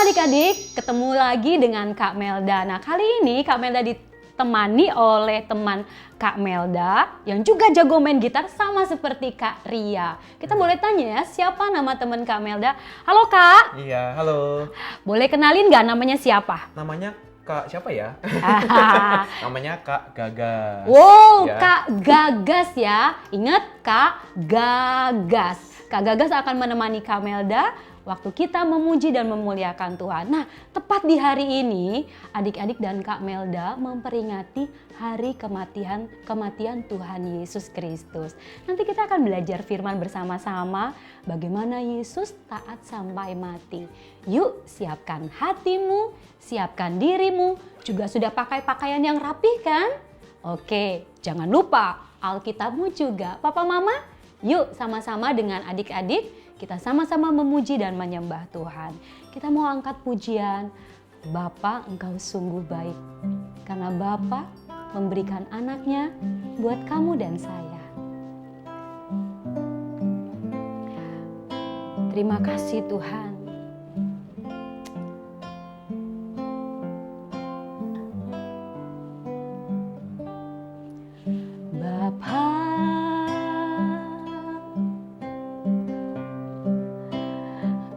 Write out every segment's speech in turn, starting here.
adik-adik, ketemu lagi dengan Kak Melda. Nah, kali ini Kak Melda ditemani oleh teman Kak Melda yang juga jago main gitar sama seperti Kak Ria. Kita boleh tanya ya, siapa nama teman Kak Melda? Halo Kak. Iya, halo. Boleh kenalin nggak namanya siapa? Namanya Kak siapa ya? Namanya Kak Gagas. Wow, Ya. Kak Gagas ya. Ingat Kak Gagas. Kak Gagas akan menemani Kak Melda waktu kita memuji dan memuliakan Tuhan. Nah, tepat di hari ini, adik-adik dan Kak Melda memperingati hari kematian Tuhan Yesus Kristus. Nanti kita akan belajar firman bersama-sama bagaimana Yesus taat sampai mati. Yuk, siapkan hatimu, siapkan dirimu, juga sudah pakai pakaian yang rapih kan? Oke, jangan lupa Alkitabmu juga. Papa Mama, yuk sama-sama dengan adik-adik kita sama-sama memuji dan menyembah Tuhan. Kita mau angkat pujian, Bapa Engkau sungguh baik. Karena Bapa memberikan anaknya buat kamu dan saya. Terima kasih Tuhan. Bapa,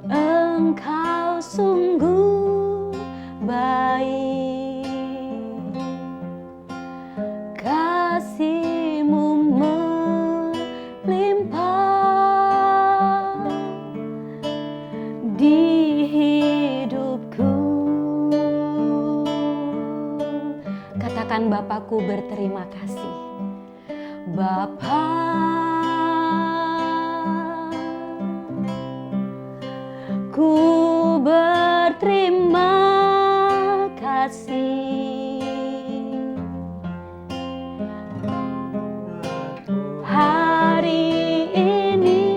Engkau sungguh baik, kasih-Mu melimpah di hidupku. Katakan Bapakku berterima kasih. Bapa, ku berterima kasih hari ini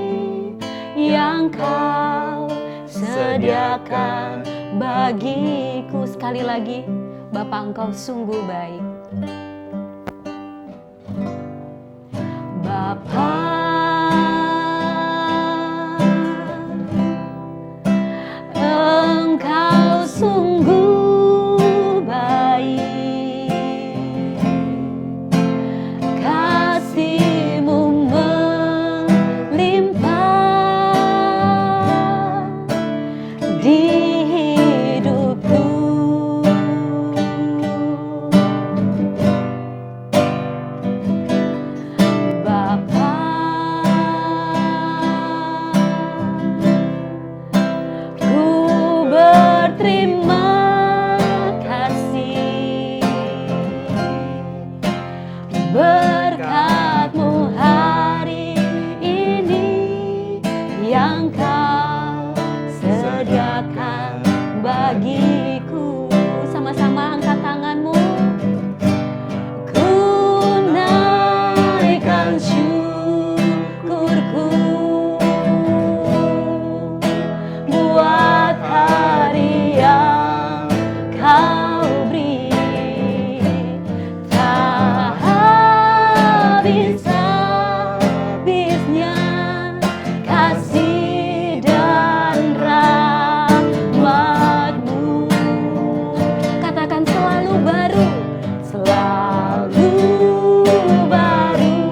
yang Kau sediakan bagiku. Sekali lagi, Bapa Engkau sungguh baik. Bapa, Engkau sungguh baik, kasih-Mu melimpah di hidupku. Bapa, ku berterima kasih berkat-Mu hari ini yang Kau sediakan bagiku. Sama-sama angkat tanganmu. Ku naikkan syukurku buat hari yang Kau beri. Tak habis-habisnya kasih dan rahmat-Mu. Katakan selalu baru, selalu baru,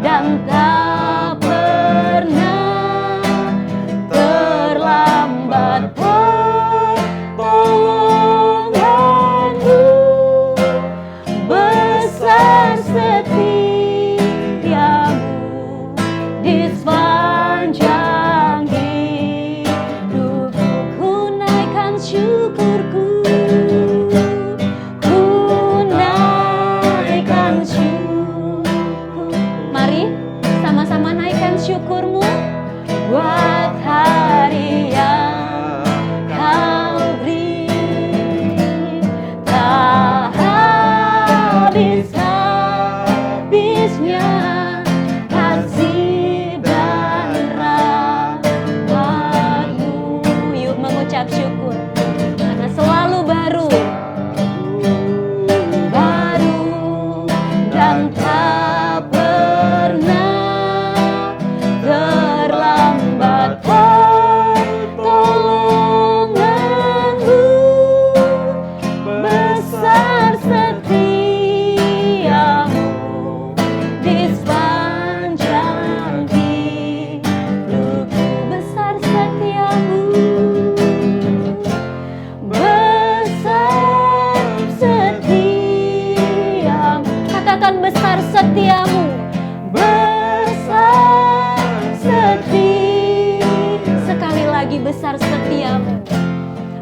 dan tak pernah terlambat pertolongan-Mu. Besar setiamu di sepanjang hidupku. Ku naikkan syukurku, ku naikkan syukur. Mari sama-sama naikkan syukurmu buat hari yang Kau beri. Tak habis-habisnya kasih dan rahmat-Mu. Yuk mengucap syukur karena selalu baru, baru dan tak pernah terlambat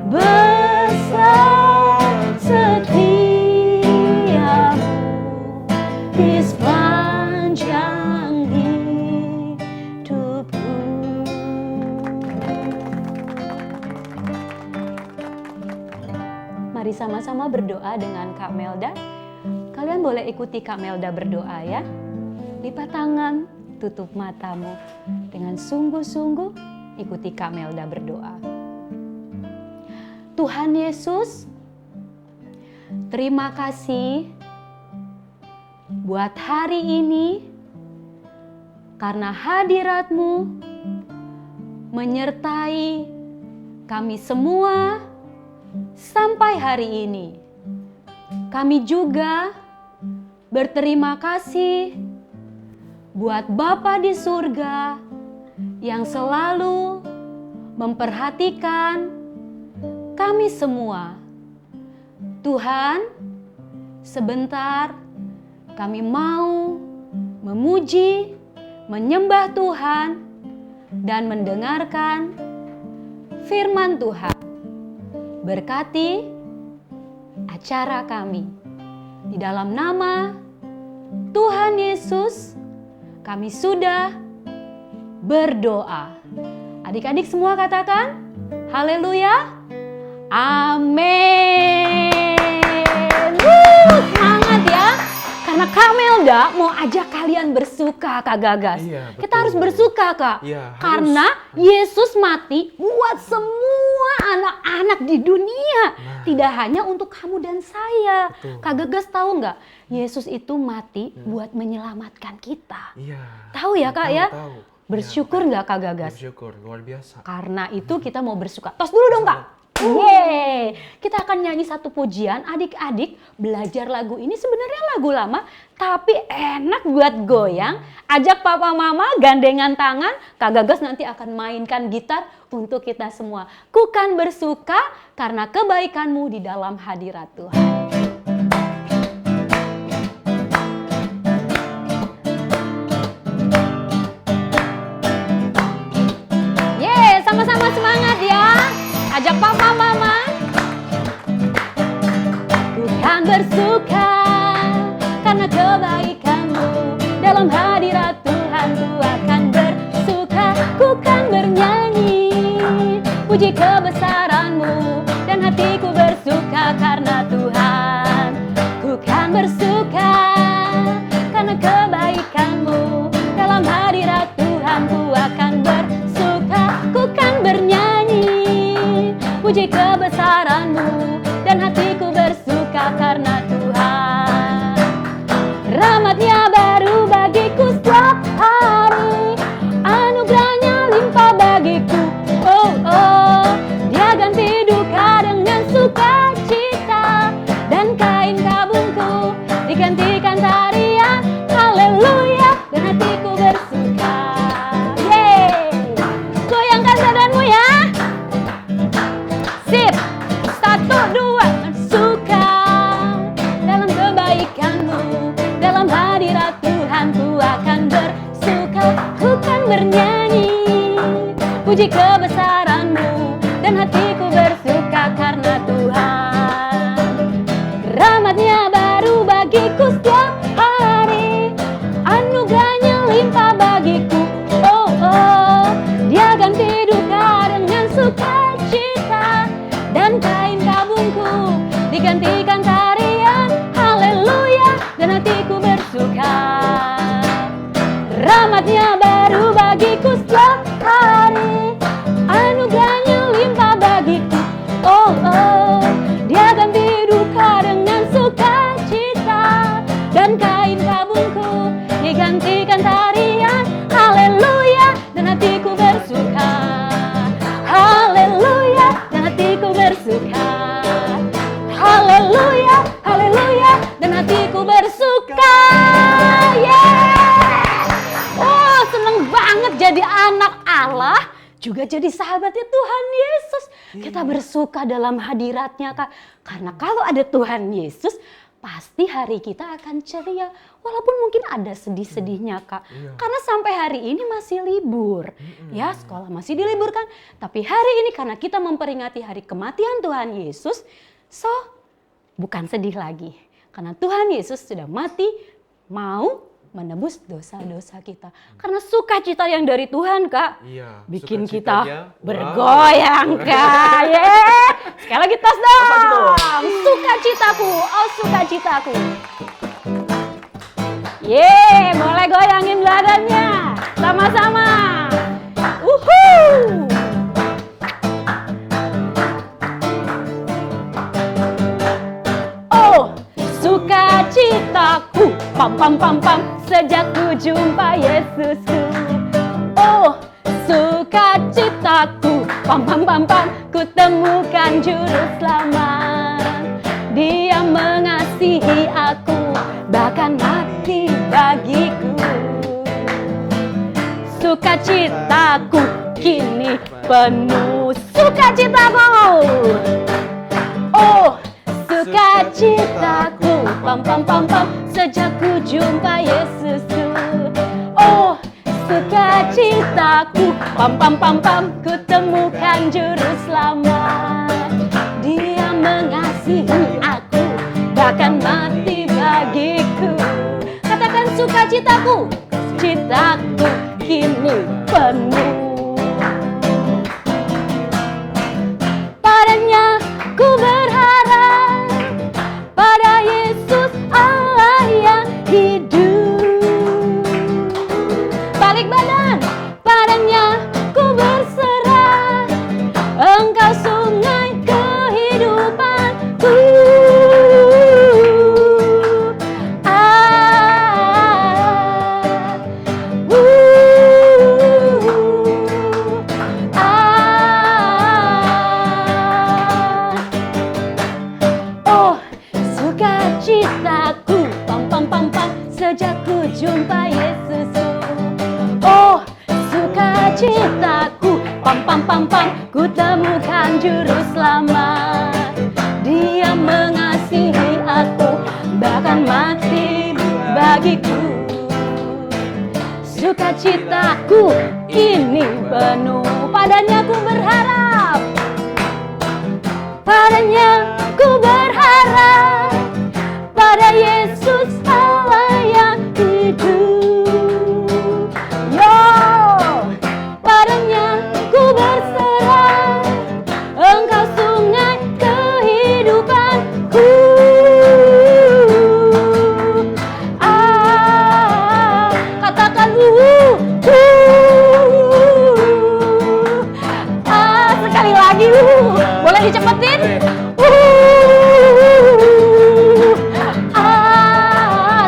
besar setiamu di sepanjang hidupku. Mari sama-sama berdoa dengan Kak Melda. Kalian boleh ikuti Kak Melda berdoa ya. Lipat tangan, tutup matamu. Dengan sungguh-sungguh ikuti Kak Melda berdoa. Tuhan Yesus, terima kasih buat hari ini karena hadirat-Mu menyertai kami semua sampai hari ini. Kami juga berterima kasih buat Bapa di surga yang selalu memperhatikan kami semua. Tuhan, sebentar kami mau memuji, menyembah Tuhan, dan mendengarkan firman Tuhan. Berkati acara kami. Di dalam nama Tuhan Yesus, kami sudah berdoa. Adik-adik semua katakan, haleluya, amin. Semangat ya. Karena Kak Melda mau ajak kalian bersuka, Kak Gagas. Iya, betul. Kita harus bersuka, Kak. Iya, Karena Yesus mati buat semua anak-anak di dunia. Tidak hanya untuk kamu dan saya. Betul. Kak Gagas tahu nggak? Yesus itu mati buat menyelamatkan kita. Iya. Tahu ya, Kak, ya? Tahu. Bersyukur nggak, Kak Gagas? Bersyukur, luar biasa. Karena itu kita mau bersuka. Tos dulu dong, Kak. Yeay. Kita akan nyanyi satu pujian. Adik-adik belajar lagu ini sebenarnya lagu lama, tapi enak buat goyang. Ajak papa mama gandengan tangan. Kak Gagas nanti akan mainkan gitar untuk kita semua. Ku kan bersuka karena kebaikanmu di dalam hadirat Tuhan. Yeay, sama-sama semangat ya. Ajak papa mama. Ku kan bersuka karena kebaikanmu dalam hadirat Tuhan. Ku akan bersuka, ku kan bernyanyi puji kebesaranmu dan hatiku bersuka karena Tuhan. Ku kan bersuka karena kebaikanmu dalam hadirat Tuhan. Ku akan bersuka, ku kan bernyanyi puji kebesaranmu dan hatiku bersuka karena Tuhan. Rahmat-Nya baru bagiku setiap hari, anugerah-Nya limpah bagiku. Oh oh, Dia ganti duka dengan sukacita, dan kain kabungku digantikan tarian. Haleluya, dan hatiku bersuka. Yeay, goyangkan badanmu ya. Sip, 1, 2, bersuka dalam kebaikanmu, dalam hadirat Tuhan. Ku akan bersuka, ku kan bernyanyi puji kebesaranmu dan hatiku bersuka karena Tuhan. Rahmat-Nya baru bagiku setiap hari, anugerah-Nya limpah bagiku. Oh oh, Dia ganti duka dengan sukacita, dan kain kabungku digantikan tarian. Haleluya, dan hatiku bersuka. Rahmat-Nya baru bagiku setiap hari, anugerah-Nya limpah bagiku. Oh oh, Dia ganti duka dengan sukacita, dan kain kabungku digantikan tarian. Haleluya, dan hatiku bersuka. Haleluya, dan hatiku bersuka. Haleluya, haleluya, dan hatiku bersuka. Yeah! Oh, seneng banget jadi anak Allah, juga jadi sahabatnya Tuhan Yesus. Kita bersuka dalam hadirat-Nya, Kak. Karena kalau ada Tuhan Yesus, pasti hari kita akan ceria. Walaupun mungkin ada sedih-sedihnya Kak. Karena sampai hari ini masih libur. Ya, sekolah masih diliburkan. Tapi hari ini karena kita memperingati hari kematian Tuhan Yesus, so bukan sedih lagi. Karena Tuhan Yesus sudah mati, mau menebus dosa-dosa kita. Karena sukacita yang dari Tuhan Kak, bikin kita bergoyang Kak. Yeay. Sekali lagi tos dong. Sukacitaku, oh sukacitaku. Yeay, mulai goyangin badannya. Sama-sama. Uhuh. Oh, sukacitaku, pam pam pam pam, sejak ku jumpa Yesusku. Oh, sukacitaku, pam pam pam pam, ku temukan juru selamat. Dia mengasihi aku, bahkan mati bagiku. Sukacitaku kini penuh, sukacitaku. Oh, sukacitaku, pam pam pam pam, sejak ku jumpa Yesusku. Oh, sukacitaku, pam pam pam pam, ku temukan juru selamat. Dia mengasihi aku, bahkan mati bagiku. Katakan sukacitaku, citaku kini penuh. Padanya ku berharap, pada Yesus Allah yang hidup. Balik badan, padanya ku berserah, Engkau sungai kehidupanku. Oh, sukacitaku, pam pam pam pam, sejak ku jumpa Yesusku. Oh, sukacitaku, pam pam pam pam, ku temukan juru selamat. Dia mengasihi aku, bahkan mati bagiku. Sukacitaku ini penuh, padanya ku berharap, padanya ku berharap, pada Yesus Allah yang hidup. Yo, padanya ku berserah, Engkau sungai kehidupanku. Katakan sekali lagi boleh dicepetin?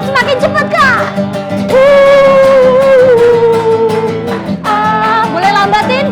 Semakin cepet Kak. Boleh lambatin?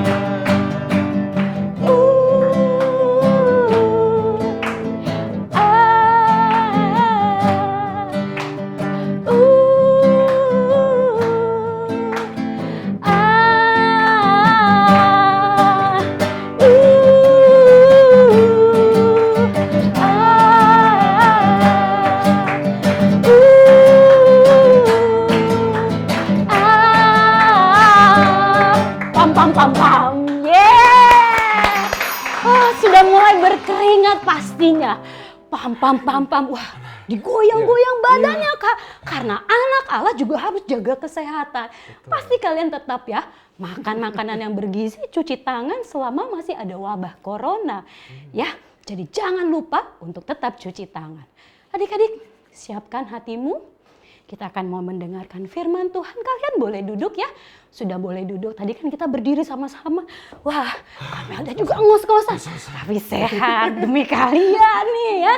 Pam pam pam pam. Yeah. Oh, sudah mulai berkeringat pastinya. Pam pam pam pam. Wah, digoyang-goyang badannya Kak. Karena anak Allah juga harus jaga kesehatan. Pasti kalian tetap ya makan makanan yang bergizi, cuci tangan selama masih ada wabah corona. Ya, jadi jangan lupa untuk tetap cuci tangan. Adik-adik, siapkan hatimu. Kita akan mau mendengarkan firman Tuhan. Kalian boleh duduk ya. Sudah boleh duduk. Tadi kan kita berdiri sama-sama. Wah, Kamelda juga ngos-ngosan. Tapi sehat demi kalian nih ya.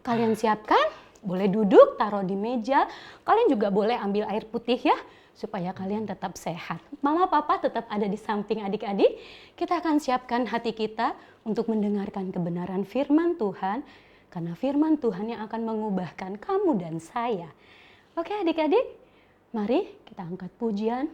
Kalian siapkan. Boleh duduk, taruh di meja. Kalian juga boleh ambil air putih ya. Supaya kalian tetap sehat. Mama, papa tetap ada di samping adik-adik. Kita akan siapkan hati kita untuk mendengarkan kebenaran firman Tuhan. Karena firman Tuhan yang akan mengubahkan kamu dan saya. Oke adik-adik, mari kita angkat pujian.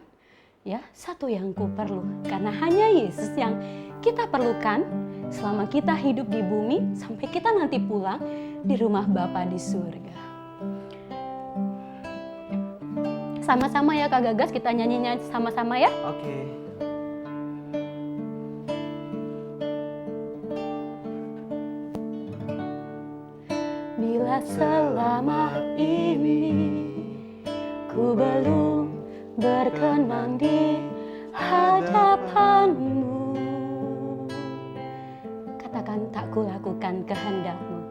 Ya, satu yang ku perlu. Karena hanya Yesus yang kita perlukan selama kita hidup di bumi sampai kita nanti pulang. di rumah Bapa di surga. Sama-sama ya Kak Gagas, kita nyanyinya sama-sama ya. Oke. Bila selama ini ku belum berkenan di hadapanmu, katakan tak ku lakukan kehendakmu.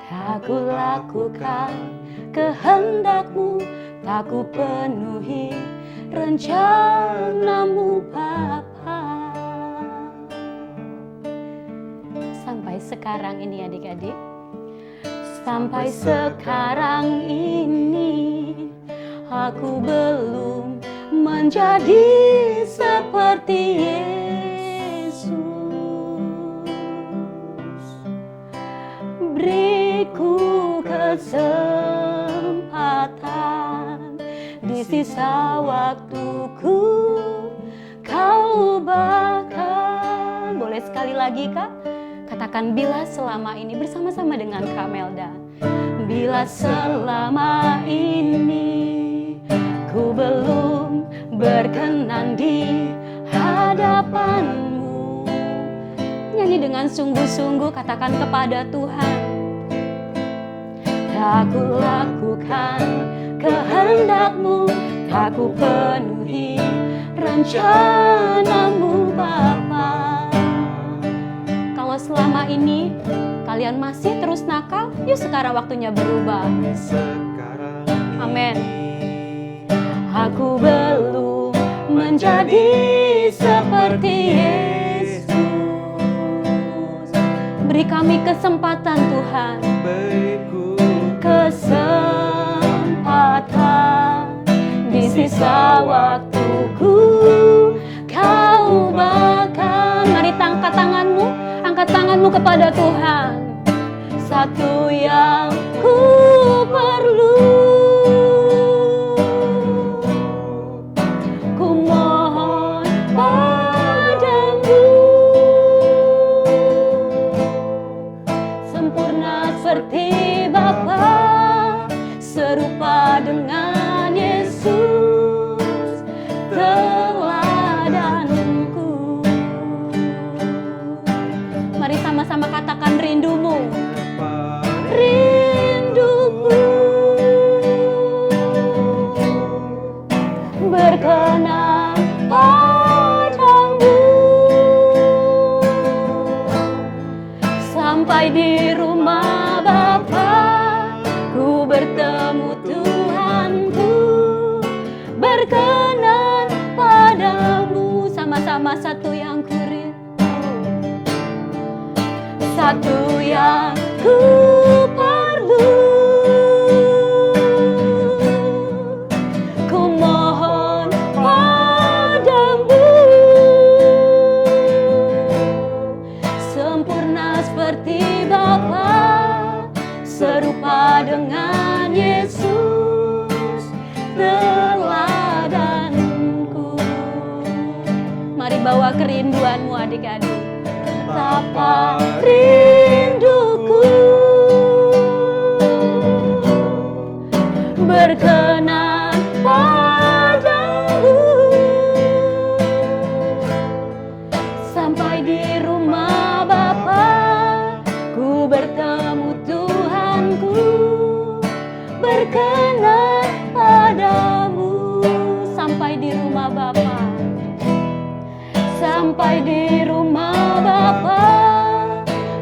Tak ku lakukan kehendakmu, tak ku penuhi rencanamu Bapa. Sampai sekarang ini adik-adik, sampai sekarang ini aku belum menjadi seperti Yesus. Beriku kesempatan di sisa waktuku, kau bahkan. Boleh sekali lagi Kak? Katakan bila selama ini bersama-sama dengan Kak Melda. Bila selama ini ku belum berkenan di hadapanmu. Nyanyi dengan sungguh-sungguh, katakan kepada Tuhan. Tak ku lakukan kehendakmu, tak ku penuhi rencanamu Bapa. Kalau selama ini kalian masih terus nakal, yuk sekarang waktunya berubah. Amin. Aku belum menjadi seperti Yesus. Beri kami kesempatan Tuhan. Kesempatan di sisa waktuku, kau bahkan. Mari angkat tanganmu, angkat tanganmu kepada Tuhan. Satu yang ku perlu, ku mohon padamu, sempurna seperti Bapa, serupa dengan Yesus, teladanku. Mari sama-sama katakan rindumu. Rinduku berkenan padamu, sampai di rumah Bapa ku bertemu Tuhanku, berkenan padamu. Sama-sama satu yang ku rindu, satu yang ku perlu, ku mohon padamu, sempurna seperti Bapa, serupa dengan Yesus, teladanku. Mari bawa kerinduanmu adik-adik. Betapa rinduku berkenan padamu, sampai di rumah Bapa ku bertemu Tuhanku, berkenan padamu. Sampai di rumah Bapa, sampai di rumah Bapa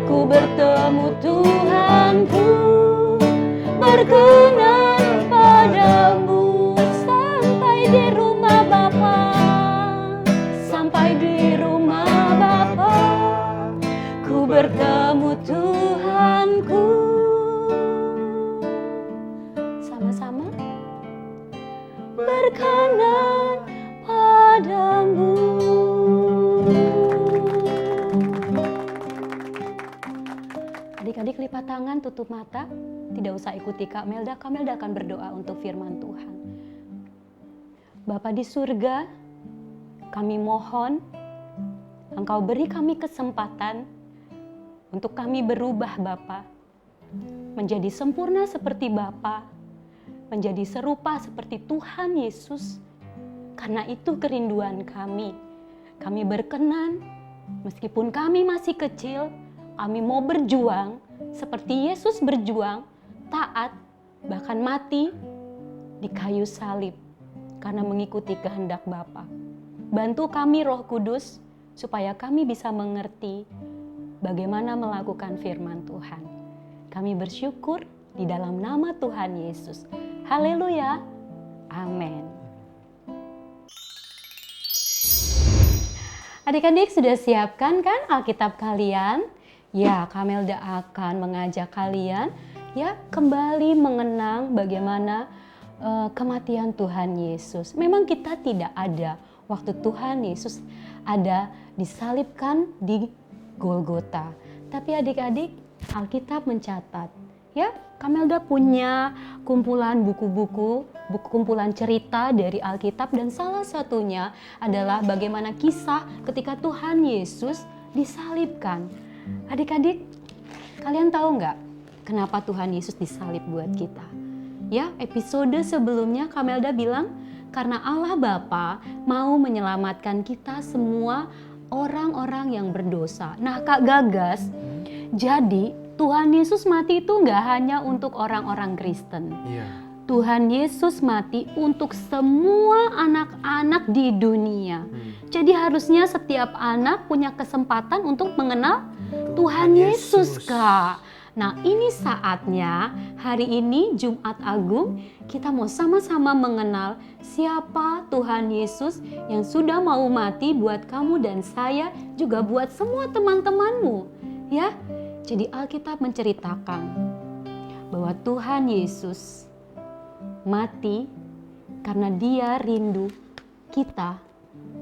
ku bertemu Tuhanku, berkenan padamu. Sampai di rumah Bapa, sampai di rumah Bapa ku bertemu Tuhanku. Sama-sama berkenan padamu. Adik-adik lipat tangan, tutup mata. Tidak usah ikuti Kak Melda. Kak Melda akan berdoa untuk firman Tuhan. Bapa di surga, kami mohon Engkau beri kami kesempatan untuk kami berubah Bapa. menjadi sempurna seperti Bapa, menjadi serupa seperti Tuhan Yesus. Karena itu kerinduan kami. Kami berkenan, meskipun kami masih kecil, kami mau berjuang seperti Yesus berjuang, taat, bahkan mati di kayu salib karena mengikuti kehendak Bapa. Bantu kami Roh Kudus supaya kami bisa mengerti bagaimana melakukan firman Tuhan. Kami bersyukur di dalam nama Tuhan Yesus. Haleluya. Amin. Adik-adik sudah siapkan kan Alkitab kalian? Ya, Kamelda akan mengajak kalian ya kembali mengenang bagaimana kematian Tuhan Yesus. Memang kita tidak ada waktu Tuhan Yesus ada disalibkan di Golgota. Tapi adik-adik, Alkitab mencatat, ya, Kamelda punya kumpulan buku-buku, kumpulan cerita dari Alkitab, dan salah satunya adalah bagaimana kisah ketika Tuhan Yesus disalibkan. Adik-adik, kalian tahu nggak kenapa Tuhan Yesus disalib buat kita? Ya, episode sebelumnya Kamelda bilang karena Allah Bapa mau menyelamatkan kita semua orang-orang yang berdosa. Nah, Kak Gagas, jadi Tuhan Yesus mati itu nggak hanya untuk orang-orang Kristen. Iya. Tuhan Yesus mati untuk semua anak-anak di dunia. Jadi harusnya setiap anak punya kesempatan untuk mengenal Tuhan Yesus, Kak. Nah, ini saatnya hari ini Jumat Agung kita mau sama-sama mengenal siapa Tuhan Yesus yang sudah mau mati buat kamu dan saya, juga buat semua teman-temanmu, ya. Jadi Alkitab menceritakan bahwa Tuhan Yesus mati karena Dia rindu kita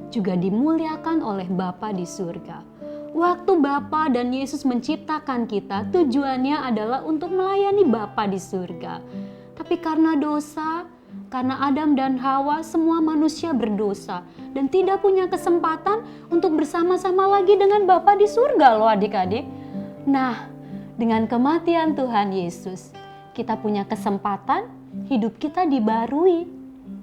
juga dimuliakan oleh Bapa di surga. Waktu Bapa dan Yesus menciptakan kita, tujuannya adalah untuk melayani Bapa di surga. Tapi karena dosa, karena Adam dan Hawa, semua manusia berdosa dan tidak punya kesempatan untuk bersama-sama lagi dengan Bapa di surga loh adik-adik. Nah, dengan kematian Tuhan Yesus, kita punya kesempatan hidup kita dibarui.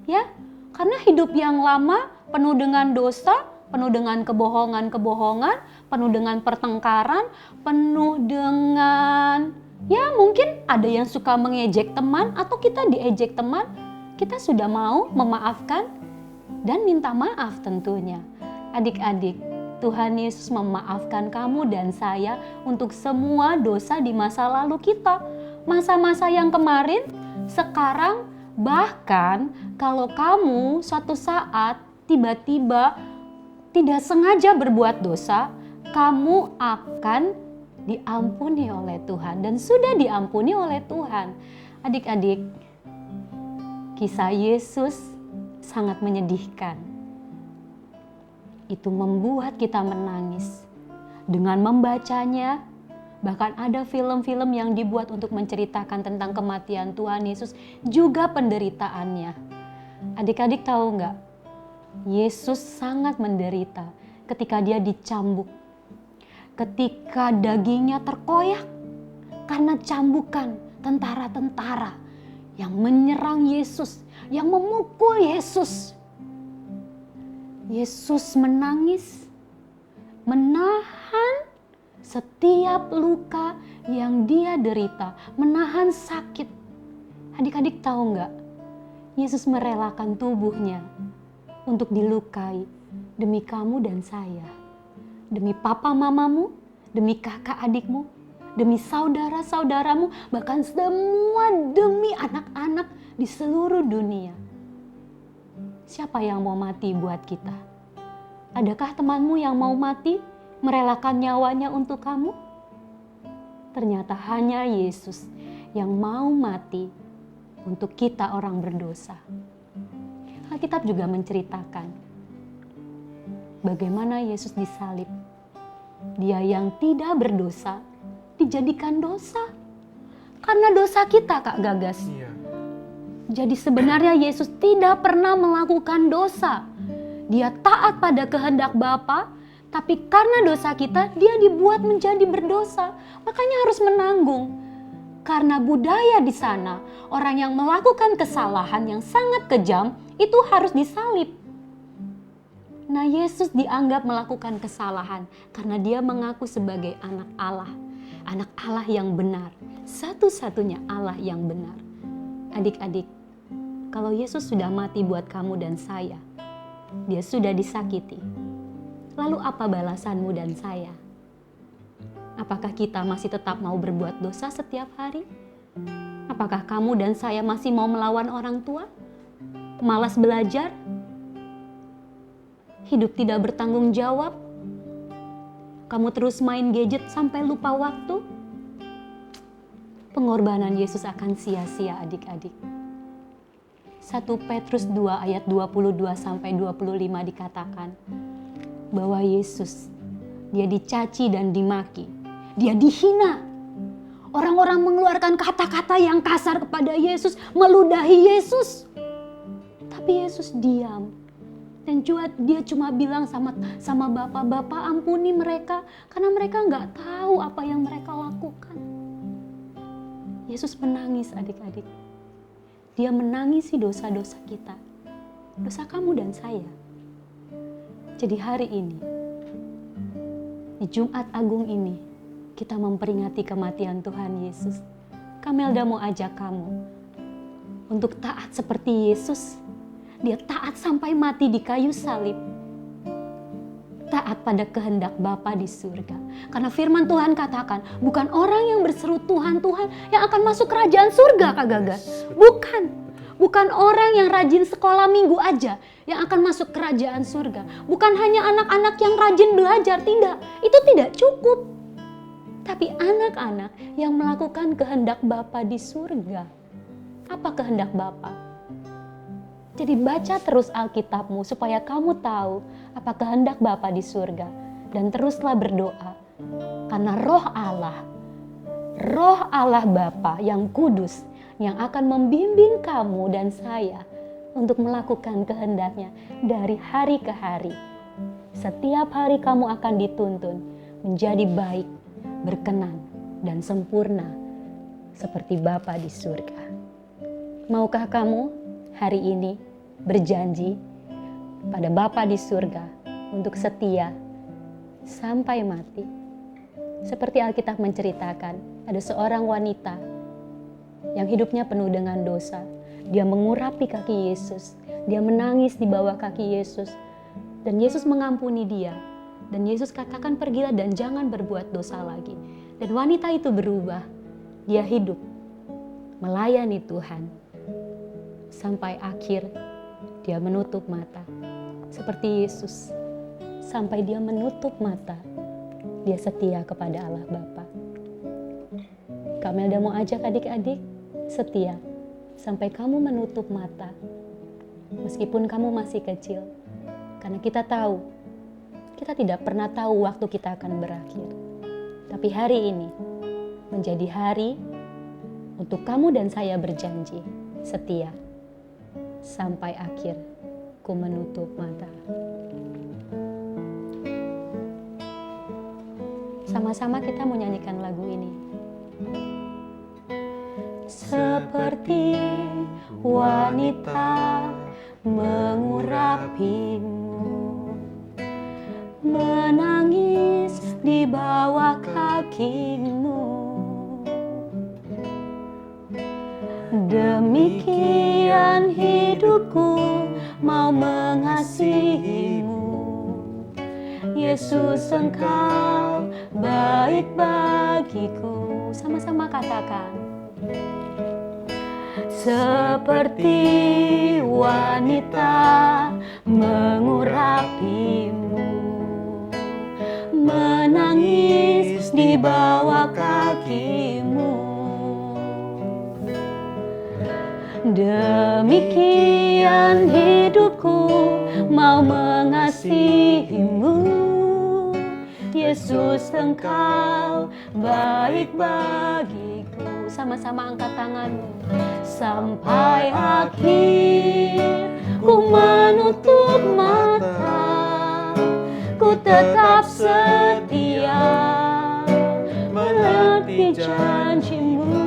Ya, karena hidup yang lama penuh dengan dosa, penuh dengan kebohongan-kebohongan, penuh dengan pertengkaran, penuh dengan ya mungkin ada yang suka mengejek teman atau kita diejek teman. Kita sudah mau memaafkan dan minta maaf tentunya. Adik-adik, Tuhan Yesus memaafkan kamu dan saya untuk semua dosa di masa lalu kita. Masa-masa yang kemarin, sekarang, bahkan kalau kamu suatu saat tiba-tiba tidak sengaja berbuat dosa, kamu akan diampuni oleh Tuhan dan sudah diampuni oleh Tuhan. Adik-adik, kisah Yesus sangat menyedihkan. Itu membuat kita menangis. Dengan membacanya, bahkan ada film-film yang dibuat untuk menceritakan tentang kematian Tuhan Yesus, juga penderitaannya. Adik-adik tahu nggak? Yesus sangat menderita ketika dia dicambuk, ketika dagingnya terkoyak karena cambukan tentara-tentara yang menyerang Yesus, yang memukul Yesus. Yesus menangis, menahan setiap luka yang dia derita, menahan sakit. Adik-adik tahu nggak? Yesus merelakan tubuhnya untuk dilukai demi kamu dan saya, demi papa mamamu, demi kakak adikmu, demi saudara-saudaramu, bahkan semua demi anak-anak di seluruh dunia. Siapa yang mau mati buat kita? Adakah temanmu yang mau mati, merelakan nyawanya untuk kamu? Ternyata hanya Yesus yang mau mati untuk kita orang berdosa. Alkitab juga menceritakan bagaimana Yesus disalib. Dia yang tidak berdosa dijadikan dosa karena dosa kita, Kak Gagas. Iya. Jadi sebenarnya Yesus tidak pernah melakukan dosa. Dia taat pada kehendak Bapa, tapi karena dosa kita dia dibuat menjadi berdosa. Makanya harus menanggung. Karena budaya di sana, orang yang melakukan kesalahan yang sangat kejam itu harus disalib. Nah, Yesus dianggap melakukan kesalahan karena dia mengaku sebagai anak Allah. Anak Allah yang benar, satu-satunya Allah yang benar. Adik-adik, kalau Yesus sudah mati buat kamu dan saya, dia sudah disakiti. Lalu apa balasanmu dan saya? Apakah kita masih tetap mau berbuat dosa setiap hari? Apakah kamu dan saya masih mau melawan orang tua? Malas belajar? Hidup tidak bertanggung jawab? Kamu terus main gadget sampai lupa waktu? Pengorbanan Yesus akan sia-sia, adik-adik. 1 Petrus 2 ayat 22 sampai 25 dikatakan bahwa Yesus, dia dicaci dan dimaki, dia dihina. Orang-orang mengeluarkan kata-kata yang kasar kepada Yesus, meludahi Yesus. Tapi Yesus diam. Dan juga dia cuma bilang sama Bapak ampuni mereka, karena mereka nggak tahu apa yang mereka lakukan. Yesus menangis, adik-adik. Dia menangisi dosa-dosa kita, dosa kamu dan saya. Jadi hari ini, di Jumat Agung ini, kita memperingati kematian Tuhan Yesus. Kamelda mau ajak kamu untuk taat seperti Yesus. Dia taat sampai mati di kayu salib. Taat pada kehendak Bapa di surga. Karena firman Tuhan katakan, bukan orang yang berseru Tuhan, Tuhan yang akan masuk kerajaan surga, Kak Gagas. Bukan. Bukan orang yang rajin sekolah minggu aja yang akan masuk kerajaan surga. Bukan hanya anak-anak yang rajin belajar, tidak. Itu tidak cukup. Tapi anak-anak yang melakukan kehendak Bapa di surga. Apa kehendak Bapa? Jadi baca terus Alkitabmu supaya kamu tahu apa kehendak Bapa di surga. Dan teruslah berdoa. Karena roh Allah Bapa yang kudus, yang akan membimbing kamu dan saya untuk melakukan kehendaknya dari hari ke hari. Setiap hari kamu akan dituntun menjadi baik, berkenan, dan sempurna seperti Bapa di surga. Maukah kamu hari ini berjanji pada Bapa di surga untuk setia sampai mati? Seperti Alkitab menceritakan, ada seorang wanita yang hidupnya penuh dengan dosa. Dia mengurapi kaki Yesus, dia menangis di bawah kaki Yesus, dan Yesus mengampuni dia. Dan Yesus katakan, pergilah dan jangan berbuat dosa lagi. Dan wanita itu berubah, dia hidup melayani Tuhan sampai akhir dia menutup mata seperti Yesus. Sampai dia menutup mata, dia setia kepada Allah Bapa. Kamelda mau ajak adik-adik setia sampai kamu menutup mata, meskipun kamu masih kecil. Karena kita tahu, kita tidak pernah tahu waktu kita akan berakhir. Tapi hari ini menjadi hari untuk kamu dan saya berjanji setia sampai akhir ku menutup mata. Sama-sama kita mau nyanyikan lagu ini. Seperti wanita mengurapimu, menangis di bawah kakimu. Demikian hidupku mau mengasihimu. Yesus, Engkau baik bagiku. Sama-sama katakan. Seperti wanita mengurapimu, menangis di bawah kakimu. Demikian hidupku mau mengasihimu. Yesus, Engkau baik bagiku. Sama-sama angkat tanganmu. Sampai akhir ku menutup mata, ku tetap setia menanti janjimu.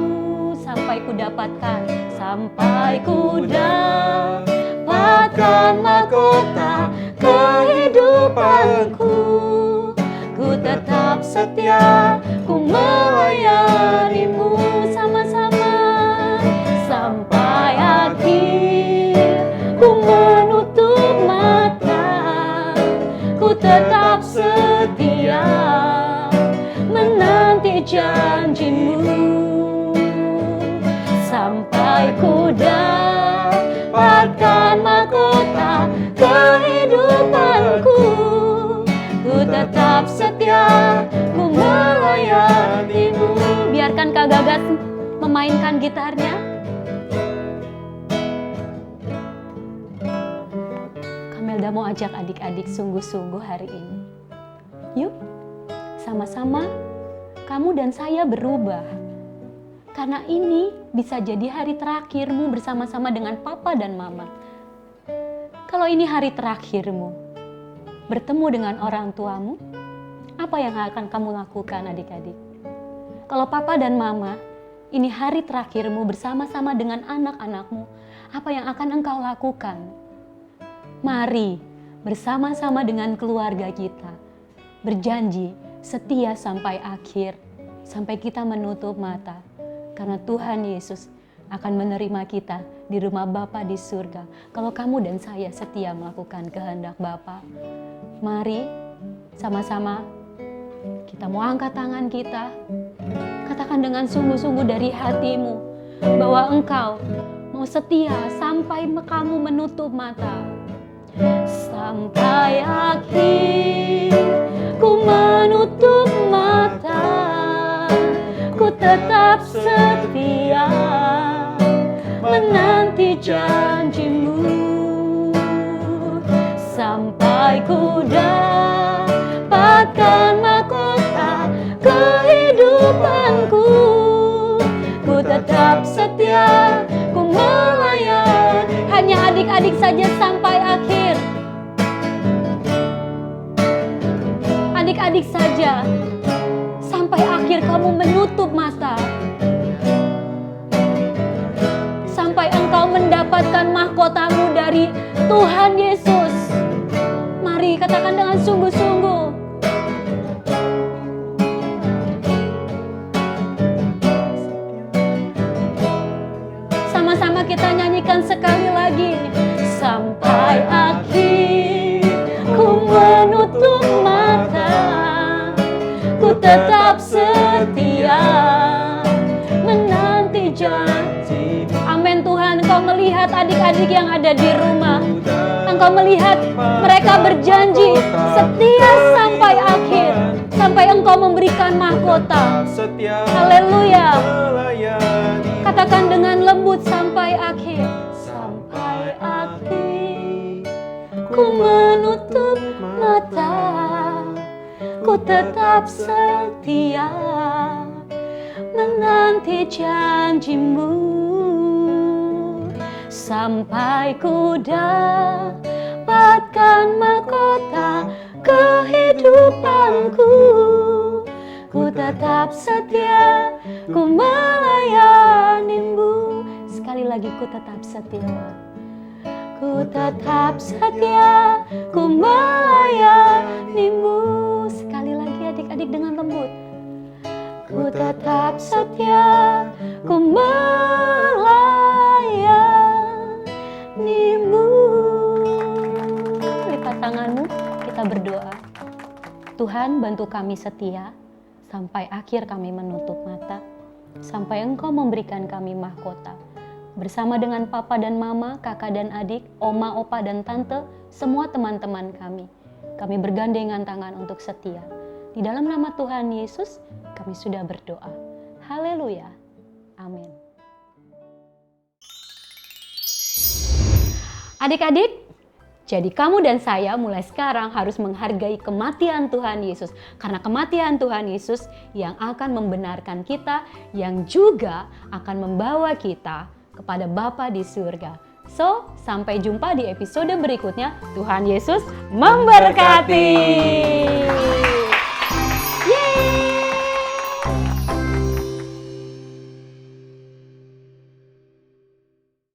sampai ku dapatkan, sampai ku dapatkan mahkota kehidupanku. Ku tetap setia, ku melayanimu sama-sama sampai akhir. Ku menutup mata, ku tetap setia menanti janjimu sampai ku dapatkan mahkota kehidupanku. Ku tetap setia, ku melayanimu. Biarkan Kak Gagas memainkan gitarnya. Kamelda mau ajak adik-adik sungguh-sungguh hari ini. Yuk, sama-sama kamu dan saya berubah. Karena ini bisa jadi hari terakhirmu bersama-sama dengan papa dan mama. Kalau ini hari terakhirmu bertemu dengan orang tuamu, apa yang akan kamu lakukan adik-adik? Kalau papa dan mama, ini hari terakhirmu bersama-sama dengan anak-anakmu, apa yang akan engkau lakukan? Mari bersama-sama dengan keluarga kita berjanji setia sampai akhir, sampai kita menutup mata. Karena Tuhan Yesus akan menerima kita di rumah Bapa di surga. Kalau kamu dan saya setia melakukan kehendak Bapa. Mari sama-sama kita mau angkat tangan kita. Katakan dengan sungguh-sungguh dari hatimu bahwa engkau mau setia sampai kamu menutup mata. Sampai akhir ku menutup mata, ku tetap setia menanti janjimu sampai ku dapatkan mahkota kehidupanku. Ku tetap setia, ku melayani. Hanya adik-adik saja sampai akhir. Adik-adik saja sampai akhir kamu menutup mata. Sampai engkau mendapatkan mahkotamu dari Tuhan Yesus. Mari katakan dengan sungguh-sungguh. Sama-sama kita nyanyikan sekali lagi. Sampai akhir ku menutup mata, ku tetap setia menanti janji. Amin Tuhan, Engkau melihat adik-adik yang ada di rumah. Engkau melihat mereka berjanji setia sampai akhir, sampai Engkau memberikan mahkota. Haleluya. Katakan dengan lembut sampai akhir. Sampai akhir ku menutup mata, ku tetap setia menanti janjimu sampai ku dapatkan mahkota kehidupanku. Ku tetap setia, ku melayanimu. Sekali lagi, ku tetap setia. Ku tetap setia, ku melayanimu. Sekali lagi adik-adik dengan lembut. Ku tetap setia, ku melayanimu. Lipat tanganmu, kita berdoa. Tuhan, bantu kami setia sampai akhir kami menutup mata, sampai Engkau memberikan kami mahkota. Bersama dengan papa dan mama, kakak dan adik, oma, opa dan tante, semua teman-teman kami. Kami bergandengan tangan untuk setia. Di dalam nama Tuhan Yesus, kami sudah berdoa. Haleluya. Amin. Adik-adik, jadi kamu dan saya mulai sekarang harus menghargai kematian Tuhan Yesus. Karena kematian Tuhan Yesus yang akan membenarkan kita, yang juga akan membawa kita kepada Bapa di surga. So, sampai jumpa di episode berikutnya. Tuhan Yesus memberkati.